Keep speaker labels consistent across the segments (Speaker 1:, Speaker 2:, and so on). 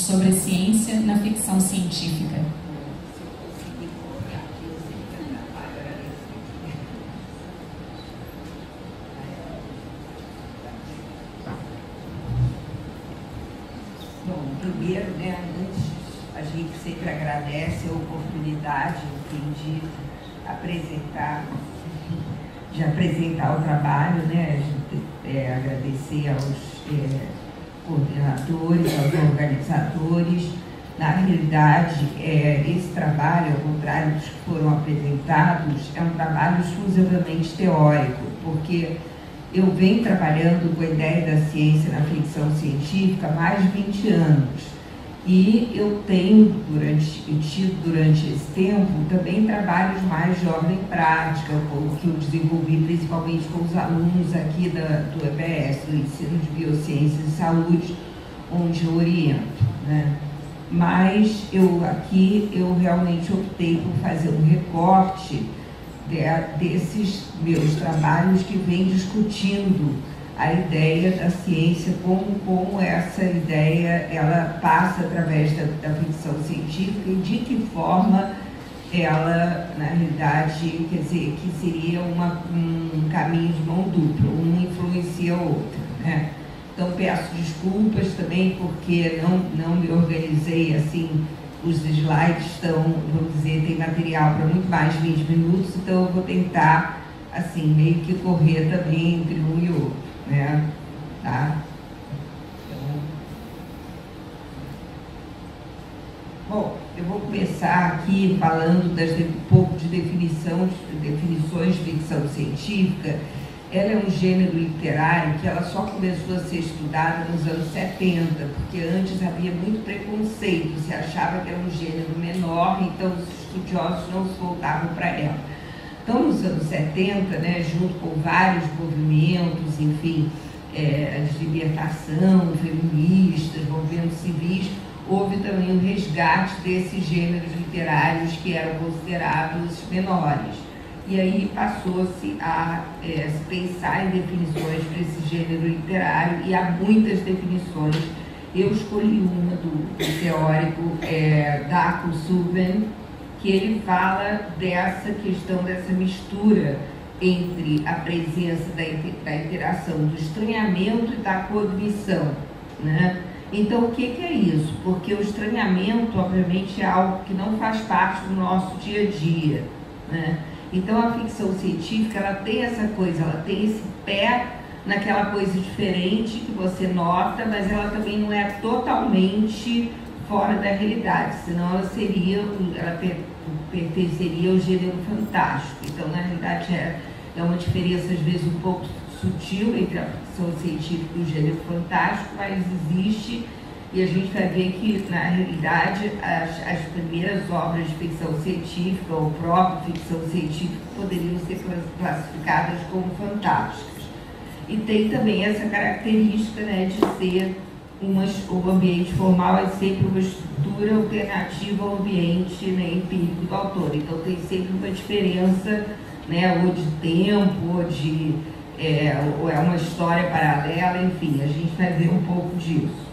Speaker 1: sobre ciência na ficção científica.
Speaker 2: Bom, primeiro, né, antes, a gente sempre agradece a oportunidade, enfim, de apresentar o trabalho, né, agradecer aos coordenadores, aos organizadores. Na realidade, esse trabalho, ao contrário dos que foram apresentados, é um trabalho exclusivamente teórico, porque eu venho trabalhando com a ideia da ciência na ficção científica há mais de 20 anos. E eu tenho tido durante esse tempo também trabalhos mais de ordem prática, que eu desenvolvi principalmente com os alunos aqui do EBS, do Ensino de Biociências e Saúde, onde eu oriento, né? Mas eu realmente optei por fazer um recorte desses meus trabalhos que vem discutindo a ideia da ciência, como essa ideia ela passa através da ficção científica e de que forma ela, na realidade, quer dizer, que seria um caminho de mão dupla, um influencia o outro, né? Então peço desculpas também porque não me organizei assim, os slides estão, vamos dizer, tem material para muito mais de 20 minutos, então eu vou tentar assim, meio que correr também entre um e outro, né? Tá? Então, bom, eu vou começar aqui falando um pouco de definições de ficção científica. Ela é um gênero literário que ela só começou a ser estudada nos anos 70, porque antes havia muito preconceito, se achava que era um gênero menor, então os estudiosos não se voltavam para ela. Então, nos anos 70, né, junto com vários movimentos, enfim, de libertação, feministas, movimentos civis, houve também um resgate desses gêneros literários que eram considerados menores. E aí passou-se a se pensar em definições para esse gênero literário, e há muitas definições. Eu escolhi uma do teórico Darko Subban, que ele fala dessa questão, dessa mistura entre a presença da interação do estranhamento e da cognição, né? Então, o que é isso? Porque o estranhamento, obviamente, é algo que não faz parte do nosso dia a dia, né? Então, a ficção científica, ela tem essa coisa, ela tem esse pé naquela coisa diferente que você nota, mas ela também não é totalmente fora da realidade, senão ela pertenceria ao gênero fantástico. Então, na realidade, é uma diferença, às vezes, um pouco sutil entre a ficção científica e o gênero fantástico, mas existe, e a gente vai ver que, na realidade, as primeiras obras de ficção científica, ou própria ficção científica, poderiam ser classificadas como fantásticas. E tem também essa característica, né, de ser o ambiente formal é sempre uma estrutura alternativa ao ambiente, né, empírico do autor. Então tem sempre uma diferença, né, ou de tempo, ou é uma história paralela, enfim, a gente vai ver um pouco disso.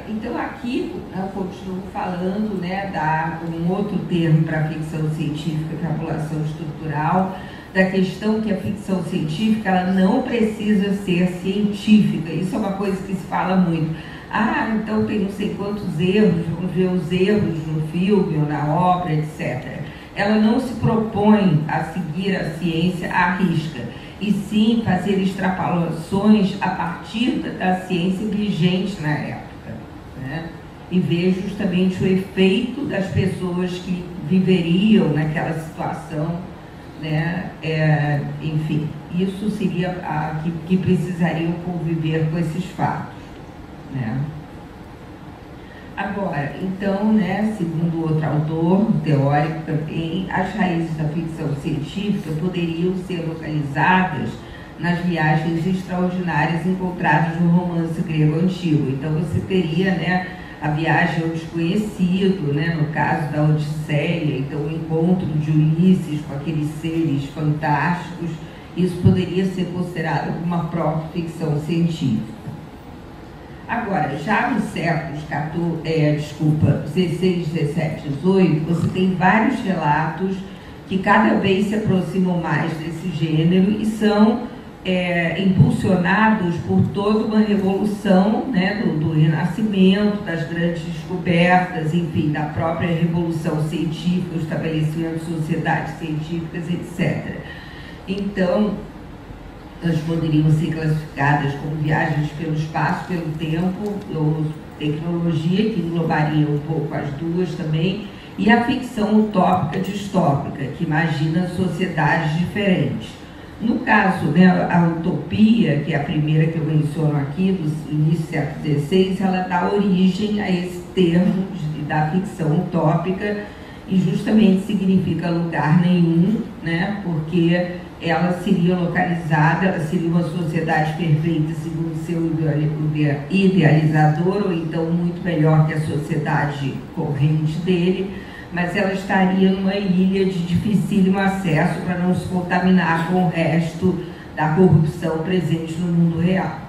Speaker 2: Então aqui eu continuo falando, né, um outro termo para a ficção científica, que é a população estrutural, da questão que a ficção científica ela não precisa ser científica. Isso é uma coisa que se fala muito. Então tem não sei quantos erros, vamos ver os erros no filme ou na obra, etc. Ela não se propõe a seguir a ciência à risca, e sim fazer extrapolações a partir da ciência vigente na época, né? E ver justamente o efeito das pessoas que viveriam naquela situação, né? Enfim, isso seria que precisariam conviver com esses fatos, né? Agora, então, né, segundo outro autor, teórico também, as raízes da ficção científica poderiam ser localizadas nas viagens extraordinárias encontradas no romance grego antigo. Então você teria, né, a viagem ao desconhecido, né, no caso da Odisseia, então o encontro de Ulisses com aqueles seres fantásticos. Isso poderia ser considerado uma própria ficção científica. Agora, já nos séculos 16, 17, 18, você tem vários relatos que cada vez se aproximam mais desse gênero e são impulsionados por toda uma revolução, né, do Renascimento, das grandes descobertas, enfim, da própria revolução científica, o estabelecimento de sociedades científicas, etc. Então, elas poderiam ser classificadas como viagens pelo espaço, pelo tempo, ou tecnologia, que englobaria um pouco as duas também, e a ficção utópica distópica, que imagina sociedades diferentes. No caso, né, a utopia, que é a primeira que eu menciono aqui, do início do século XVI, ela dá origem a esse termo da ficção utópica e justamente significa lugar nenhum, né, porque ela seria localizada, ela seria uma sociedade perfeita segundo seu idealizador, ou então muito melhor que a sociedade corrente dele, mas ela estaria numa ilha de dificílimo acesso para não se contaminar com o resto da corrupção presente no mundo real.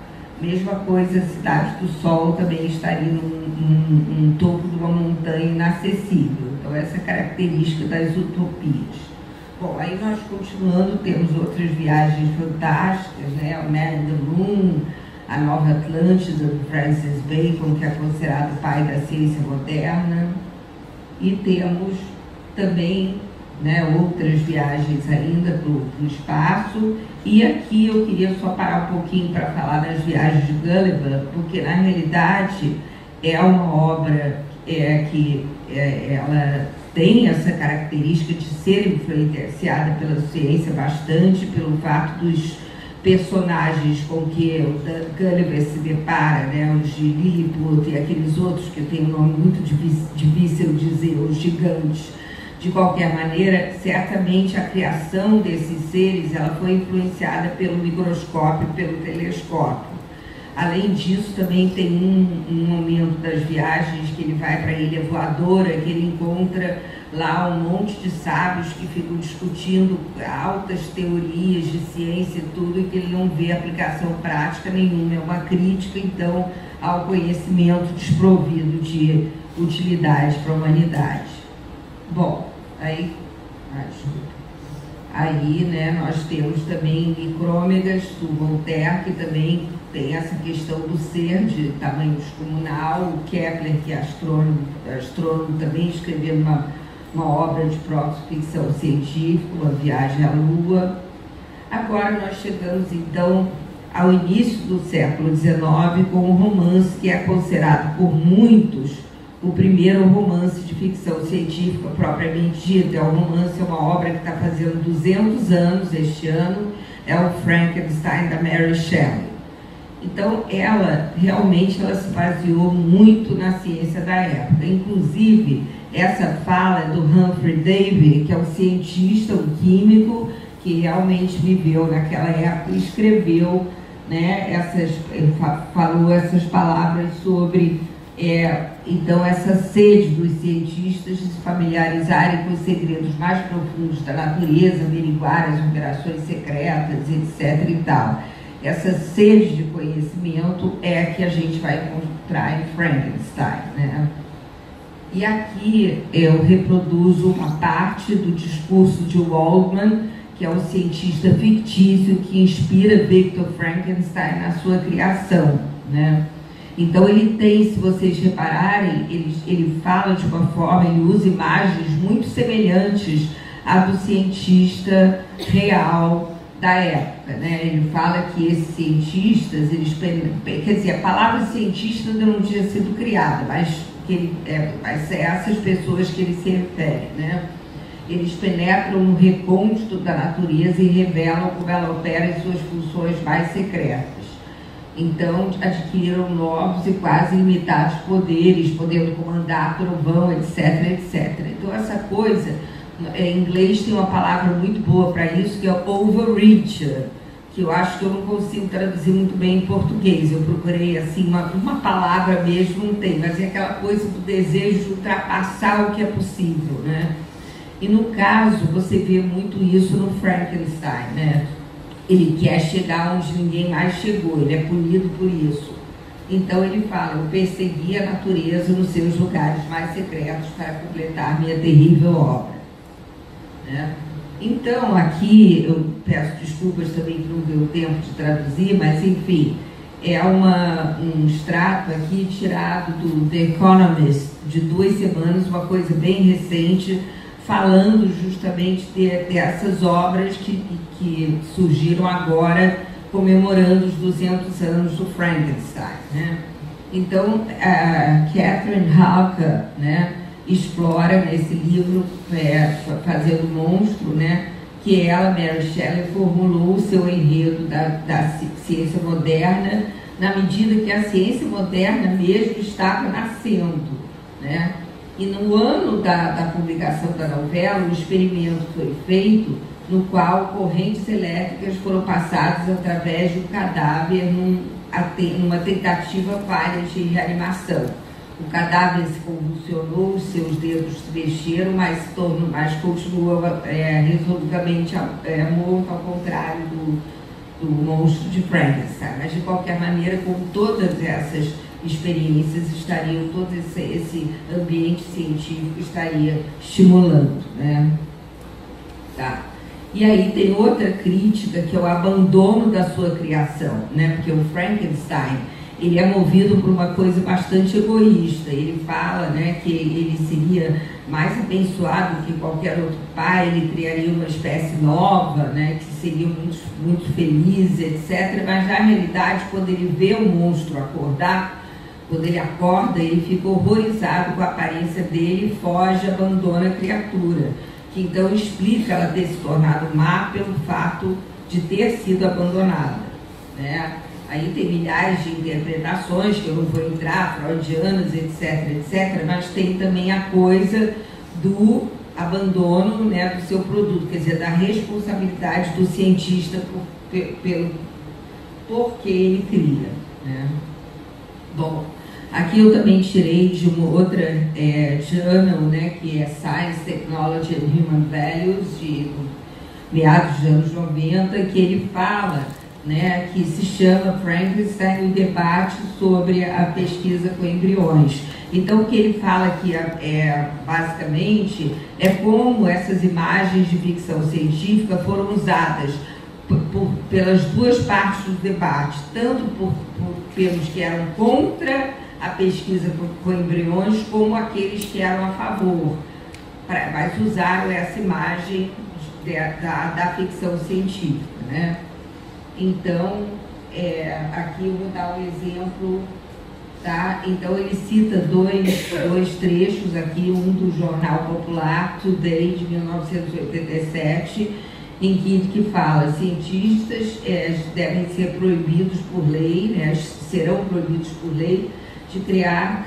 Speaker 2: Mesma coisa, a Cidade do Sol também estaria num topo de uma montanha inacessível. Então, essa é a característica das utopias. Bom, aí nós continuando, temos outras viagens fantásticas, né? O Man in the Moon, a Nova Atlântida, do Francis Bacon, que é considerado o pai da ciência moderna. E temos também, né, outras viagens ainda para o espaço. E aqui eu queria só parar um pouquinho para falar das viagens de Gulliver, porque na realidade é uma obra ela tem essa característica de ser influenciada pela ciência bastante, pelo fato dos personagens com que o Gulliver se depara, né, os de Lilliput e aqueles outros que tem um nome muito difícil dizer, os gigantes. De qualquer maneira, certamente a criação desses seres ela foi influenciada pelo microscópio e pelo telescópio. Além disso, também tem um momento das viagens que ele vai para a Ilha Voadora, que ele encontra lá um monte de sábios que ficam discutindo altas teorias de ciência e tudo, e que ele não vê aplicação prática nenhuma. É uma crítica, então, ao conhecimento desprovido de utilidade para a humanidade. Bom, aí, né, nós temos também Micrômegas, do Voltaire, que também tem essa questão do ser de tamanho descomunal. O Kepler, que é astrônomo, também escreveu uma obra de proto-ficção científica, Uma Viagem à Lua. Agora nós chegamos, então, ao início do século XIX, com um romance que é considerado por muitos o primeiro romance de ficção científica propriamente dita. É um romance, é uma obra que está fazendo 200 anos este ano, é o Frankenstein, da Mary Shelley. Então, ela realmente se baseou muito na ciência da época. Inclusive, essa fala é do Humphrey Davy, que é um cientista, um químico, que realmente viveu naquela época e escreveu, né, falou essas palavras sobre, então, essa sede dos cientistas de se familiarizarem com os segredos mais profundos da natureza, averiguar as operações secretas, etc. e tal. Essa sede de conhecimento é a que a gente vai encontrar em Frankenstein, né? E aqui eu reproduzo uma parte do discurso de Waldman, que é um cientista fictício que inspira Victor Frankenstein na sua criação, né? Então ele tem, se vocês repararem, ele fala de uma forma, ele usa imagens muito semelhantes à do cientista real da época, né? Ele fala que esses cientistas, quer dizer, a palavra cientista ainda não tinha sido criada, mas que mas essas pessoas que ele se refere, né? Eles penetram no recôndito da natureza e revelam como ela opera em suas funções mais secretas. Então, adquiriram novos e quase ilimitados poderes, podendo comandar trovão, etc, etc. Então, essa coisa, em inglês tem uma palavra muito boa para isso, que é overreacher, que eu acho que eu não consigo traduzir muito bem em português. Eu procurei, assim, uma palavra mesmo, não tem, mas é aquela coisa do desejo de ultrapassar o que é possível, né? E no caso, você vê muito isso no Frankenstein, né? Ele quer chegar onde ninguém mais chegou, ele é punido por isso. Então ele fala: eu persegui a natureza nos seus lugares mais secretos para completar minha terrível obra. Né? Então aqui, eu peço desculpas também que não deu tempo de traduzir, mas enfim, é um extrato aqui tirado do The Economist, de 2 semanas, uma coisa bem recente, falando justamente dessas obras que surgiram agora, comemorando os 200 anos do Frankenstein. Né? Então, a Catherine Halka, né, explora nesse livro, Fazendo Monstro, né, que ela, Mary Shelley, formulou o seu enredo da ciência moderna, na medida que a ciência moderna mesmo estava nascendo. Né? E no ano da publicação da novela, um experimento foi feito no qual correntes elétricas foram passadas através de um cadáver numa tentativa falha de reanimação. O cadáver se convulsionou, os seus dedos se mexeram, mas continua resolutamente morto, ao contrário do monstro de Frankenstein. Mas, de qualquer maneira, com todas essas experiências, todo esse ambiente científico estaria estimulando. Né? Tá. E aí tem outra crítica, que é o abandono da sua criação, né? Porque o Frankenstein, ele é movido por uma coisa bastante egoísta. Ele fala, né, que ele seria mais abençoado que qualquer outro pai, ele criaria uma espécie nova, né, que seria muito, muito feliz, etc. Mas, na realidade, quando ele vê o monstro acordar, quando ele acorda, ele fica horrorizado com a aparência dele e foge, abandona a criatura. Que então explica ela ter se tornado má pelo fato de ter sido abandonada. Né? Aí tem milhares de interpretações, que eu não vou entrar, freudianas, etc., mas tem também a coisa do abandono, né, do seu produto, quer dizer, da responsabilidade do cientista por que ele cria. Né? Bom, aqui eu também tirei de uma outra journal, né, que é Science, Technology and Human Values, de meados dos anos 90, que ele fala, né, que se chama Frankenstein, o debate sobre a pesquisa com embriões. Então, o que ele fala aqui basicamente é como essas imagens de ficção científica foram usadas pelas duas partes do debate, tanto pelos que eram contra a pesquisa com embriões, como aqueles que eram a favor, mas usaram essa imagem da ficção científica. Né? Então, aqui eu vou dar um exemplo. Tá? Então, ele cita dois trechos aqui, um do Jornal Popular, Today, de 1987, em que fala: cientistas devem ser proibidos por lei, né, serão proibidos por lei, de criar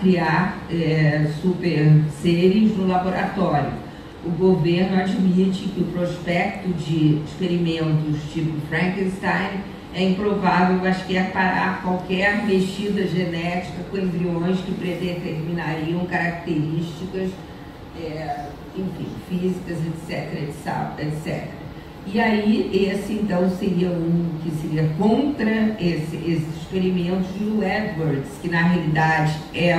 Speaker 2: super seres no laboratório. O governo admite que o prospecto de experimentos tipo Frankenstein é improvável, mas quer parar qualquer mexida genética com embriões que predeterminariam características, enfim, físicas, etc. E aí, esse então seria um que seria contra esses experimentos de Lou Edwards, que na realidade é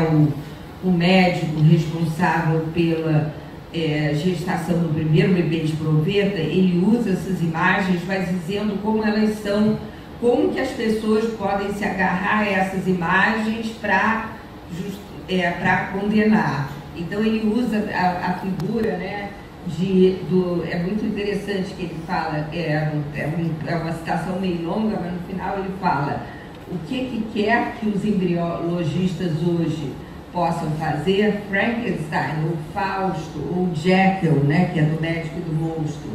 Speaker 2: o médico responsável pela gestação do primeiro bebê de proveta. Ele usa essas imagens, mas dizendo como elas são, como que as pessoas podem se agarrar a essas imagens para condenar. Então ele usa a figura, né, é muito interessante que ele fala, é uma citação meio longa, mas no final ele fala: o que quer que os embriologistas hoje possam fazer, Frankenstein, ou Fausto, ou Jekyll, né, que é do médico e do monstro,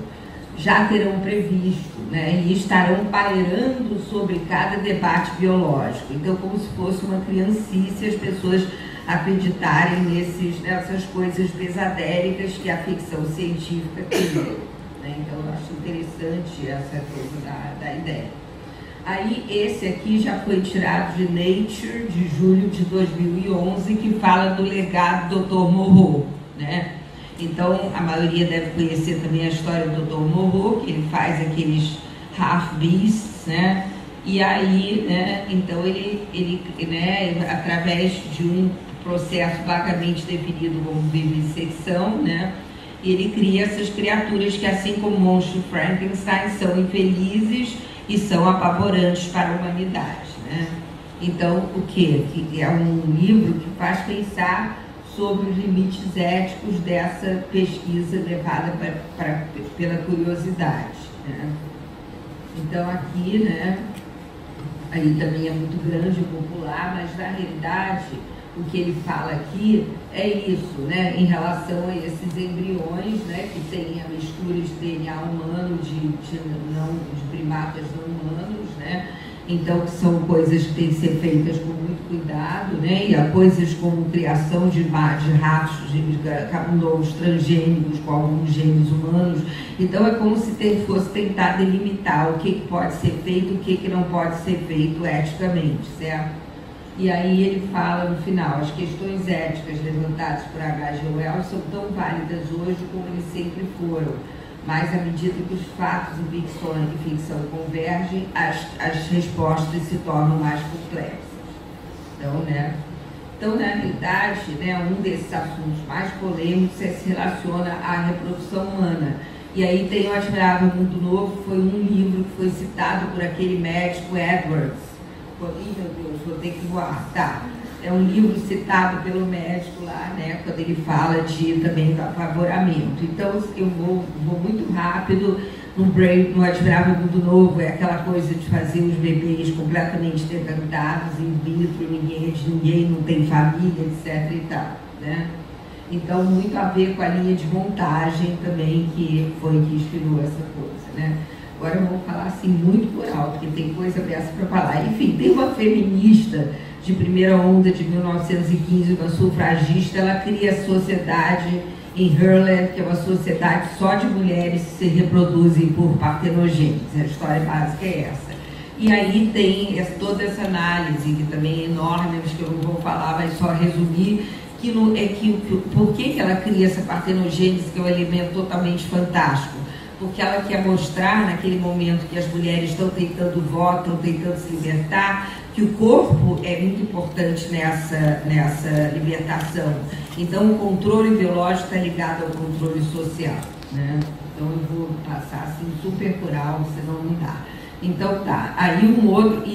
Speaker 2: já terão previsto, né, e estarão pairando sobre cada debate biológico. Então, como se fosse uma criancice, as pessoas acreditarem nessas coisas pesadélicas que a ficção científica cria. Né? Então, eu acho interessante essa coisa da ideia. Aí, esse aqui já foi tirado de Nature, de julho de 2011, que fala do legado do Dr. Moreau. Né? Então, a maioria deve conhecer também a história do Dr. Moreau, que ele faz aqueles half-beasts, né? E aí, né, então ele né, através de um processo vagamente definido como vivisecção, né, ele cria essas criaturas que, assim como o monstro Frankenstein, são infelizes e são apavorantes para a humanidade, né? Então, o quê? Que é um livro que faz pensar sobre os limites éticos dessa pesquisa levada pela curiosidade, né? Então, aqui, né, aí também é muito grande e popular, mas na realidade o que ele fala aqui é isso, né, em relação a esses embriões, né, que têm a mistura de DNA humano de primatas não humanos, né, então que são coisas que têm que ser feitas com muito cuidado, né, e há coisas como criação de ratos, de camundongos transgênicos com alguns genes humanos. Então é como se fosse tentar delimitar o que pode ser feito e o que não pode ser feito eticamente, certo? E aí ele fala no final, as questões éticas levantadas por H.G. Wells são tão válidas hoje como eles sempre foram, mas à medida que os fatos e ficção convergem, as respostas se tornam mais complexas. Então, na realidade, né, um desses assuntos mais polêmicos se relaciona à reprodução humana. E aí tem o Admirável Mundo Novo, foi um livro que foi citado por aquele médico Edwards. Ih, meu Deus, vou ter que voar. Tá. É um livro citado pelo médico lá, né, quando ele fala também do apavoramento. Então, eu vou muito rápido. No Admirável Mundo Novo, é aquela coisa de fazer os bebês completamente decantados, in vitro, ninguém não tem família, etc. e tal, né? Então, muito a ver com a linha de montagem também, que foi que inspirou essa coisa, né? Agora eu vou falar assim muito por alto, porque tem coisa dessa para falar. Enfim, tem uma feminista de primeira onda de 1915, uma sufragista, ela cria a sociedade em Herland, que é uma sociedade só de mulheres que se reproduzem por partenogênese. A história básica é essa. E aí tem toda essa análise, que também é enorme, mas que eu não vou falar, mas só resumir, por que ela cria essa partenogênese, que é um elemento totalmente fantástico. Porque ela quer mostrar, naquele momento que as mulheres estão tentando voto, estão tentando se libertar, que o corpo é muito importante nessa libertação. Então, o controle biológico está ligado ao controle social, né? Então, eu vou passar assim super por alto, senão não dá. Então, tá. Aí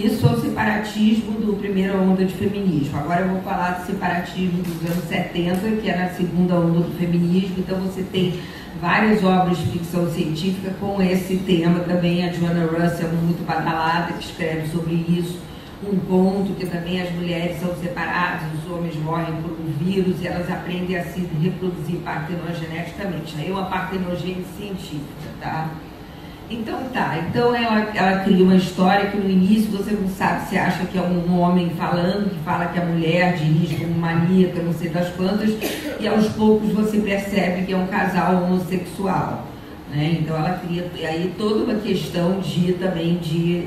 Speaker 2: isso é o separatismo do primeira onda de feminismo. Agora eu vou falar do separatismo dos anos 70, que é na segunda onda do feminismo. Então, você tem várias obras de ficção científica com esse tema também. A Joanna Russell, muito badalada, que escreve sobre isso. Um conto que também as mulheres são separadas, os homens morrem por um vírus e elas aprendem a se reproduzir partenogeneticamente. Aí é uma partenogênese científica, tá? Então ela cria uma história que no início você não sabe se acha que é um homem falando, que fala que a mulher dirige como maníaca, não sei das quantas, e aos poucos você percebe que é um casal homossexual, né? Então ela cria aí toda uma questão também de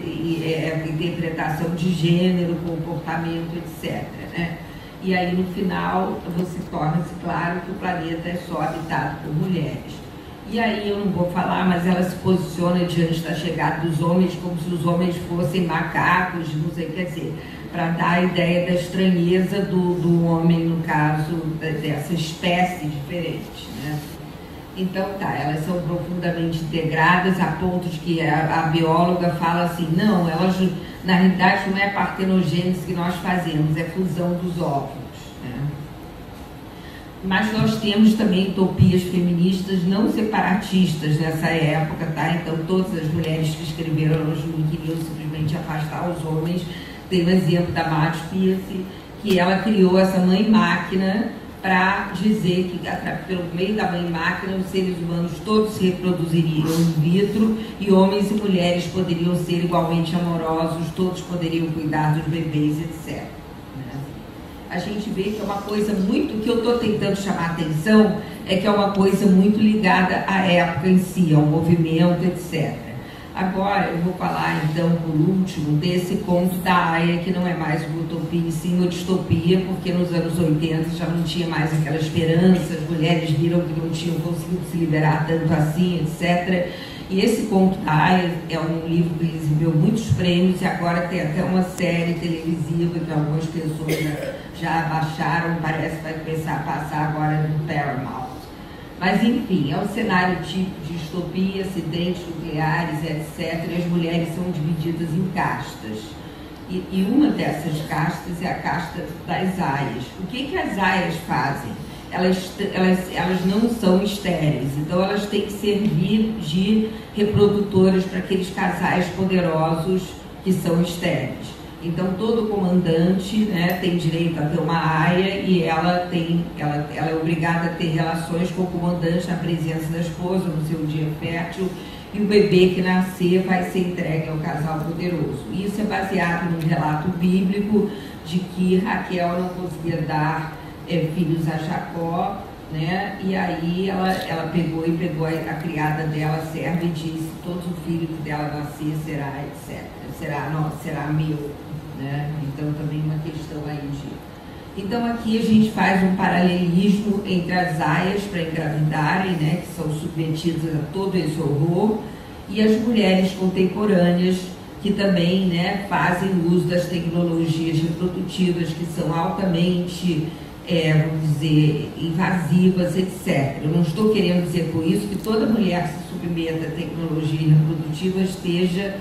Speaker 2: interpretação de gênero, comportamento, etc, né? E aí no final você torna-se claro que o planeta é só habitado por mulheres. E aí eu não vou falar, mas ela se posiciona diante da chegada dos homens como se os homens fossem macacos, não sei, quer dizer, para dar a ideia da estranheza do homem, no caso, dessa espécie diferente, né? Então elas são profundamente integradas a ponto de que a bióloga fala assim, não, elas, na realidade não é partenogênese que nós fazemos, é fusão dos óvulos, né? Mas nós temos também utopias feministas não separatistas nessa época, tá? Então todas as mulheres que escreveram elas não queriam simplesmente afastar os homens. Tem o exemplo da Madge Pierce, que ela criou essa mãe-máquina para dizer que pelo meio da mãe-máquina os seres humanos todos se reproduziriam in vitro e homens e mulheres poderiam ser igualmente amorosos, todos poderiam cuidar dos bebês, etc. A gente vê que é uma coisa muito, que eu estou tentando chamar a atenção, é que é uma coisa muito ligada à época em si, ao movimento, etc. Agora eu vou falar então, por último, desse conto da Aya, que não é mais uma utopia, sim uma distopia, porque nos anos 80 já não tinha mais aquela esperança, as mulheres viram que não tinham conseguido se liberar tanto assim, etc. E esse conto da Aya é um livro que recebeu muitos prêmios e agora tem até uma série televisiva que algumas pessoas já baixaram, parece que vai começar a passar agora no Paramount. Mas enfim, é um cenário típico de distopia, acidentes nucleares, etc. E as mulheres são divididas em castas. E uma dessas castas é a casta das aias. O que as aias fazem? Elas não são estéreis, então elas têm que servir de reprodutoras para aqueles casais poderosos que são estéreis. Então todo comandante, né, tem direito a ter uma aia e ela é obrigada a ter relações com o comandante na presença da esposa no seu dia fértil, e o bebê que nascer vai ser entregue ao casal poderoso. Isso é baseado num relato bíblico de que Raquel não conseguia dar filhos a Jacó, né? E aí ela pegou a criada dela, a serva, e disse: todo o filho que dela nascer será, etc. Será meu, né? Então também uma questão aí de... Então aqui a gente faz um paralelismo entre as aias para engravidarem, né? Que são submetidas a todo esse horror, e as mulheres contemporâneas que também, né, fazem uso das tecnologias reprodutivas que são altamente vamos dizer, invasivas, etc. Eu não estou querendo dizer com isso que toda mulher que se submeta a tecnologia reprodutiva esteja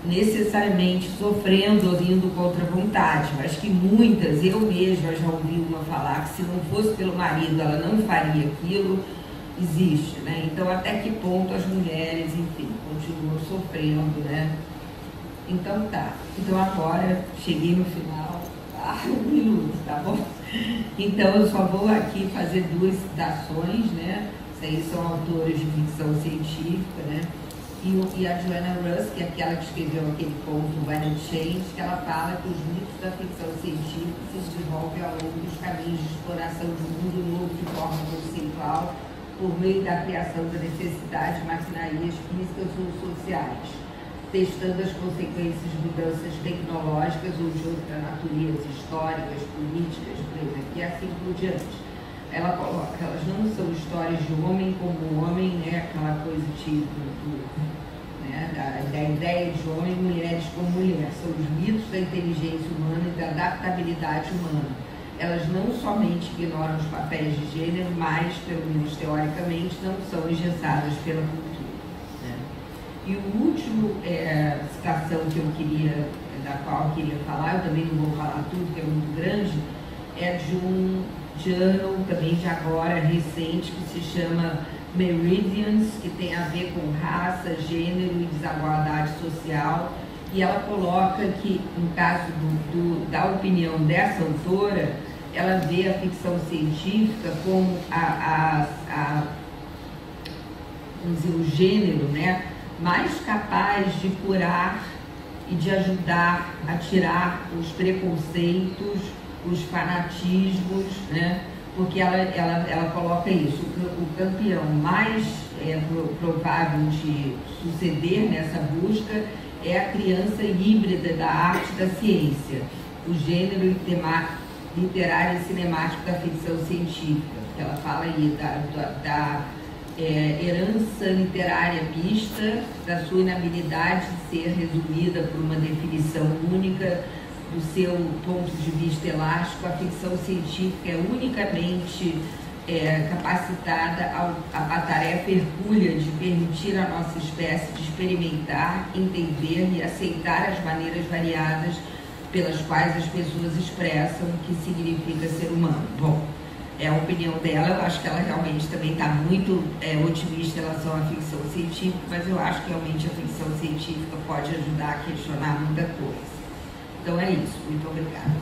Speaker 2: necessariamente sofrendo ou indo contra a vontade, mas que muitas, eu mesma já ouvi uma falar que se não fosse pelo marido ela não faria aquilo, existe, né? Então até que ponto as mulheres, enfim, continuam sofrendo, né? Então tá, então agora cheguei no final, um minuto, tá bom? Então eu só vou aqui fazer duas citações, né? Isso aí são autores de ficção científica, né? E a Joanna Russ, que é aquela que escreveu aquele conto When It Changed, que ela fala que os mitos da ficção científica se desenvolvem ao longo dos caminhos de exploração de um mundo novo de forma conceitual, por meio da criação da necessidade de maquinarias físicas ou sociais, testando as consequências de mudanças tecnológicas ou de outra natureza, históricas, políticas, e assim por diante. Ela coloca, elas não são histórias de homem como homem, né? Aquela coisa tipo né? da ideia de homem e mulheres como mulher. São os mitos da inteligência humana e da adaptabilidade humana. Elas não somente ignoram os papéis de gênero, mas, pelo menos teoricamente, não são engessadas pela cultura. Né? E o último citação que eu queria, da qual eu queria falar, eu também não vou falar tudo, que é muito grande, é de um journal também de agora, recente, que se chama Meridians, que tem a ver com raça, gênero e desigualdade social. E ela coloca que, no caso da opinião dessa autora, ela vê a ficção científica como vamos dizer, o gênero, né, mais capaz de curar e de ajudar a tirar os preconceitos, os fanatismos, né? Porque ela coloca isso, o campeão mais provável de suceder nessa busca é a criança híbrida da arte e da ciência, o gênero literário e cinemático da ficção científica. Ela fala aí da herança literária mista, da sua inabilidade de ser resumida por uma definição única, do seu ponto de vista elástico. A ficção científica é unicamente capacitada a tarefa hercúlea de permitir à nossa espécie de experimentar, entender e aceitar as maneiras variadas pelas quais as pessoas expressam o que significa ser humano. Bom, é a opinião dela, eu acho que ela realmente também está muito otimista em relação à ficção científica, mas eu acho que realmente a ficção científica pode ajudar a questionar muita coisa. Então é isso. Muito obrigada.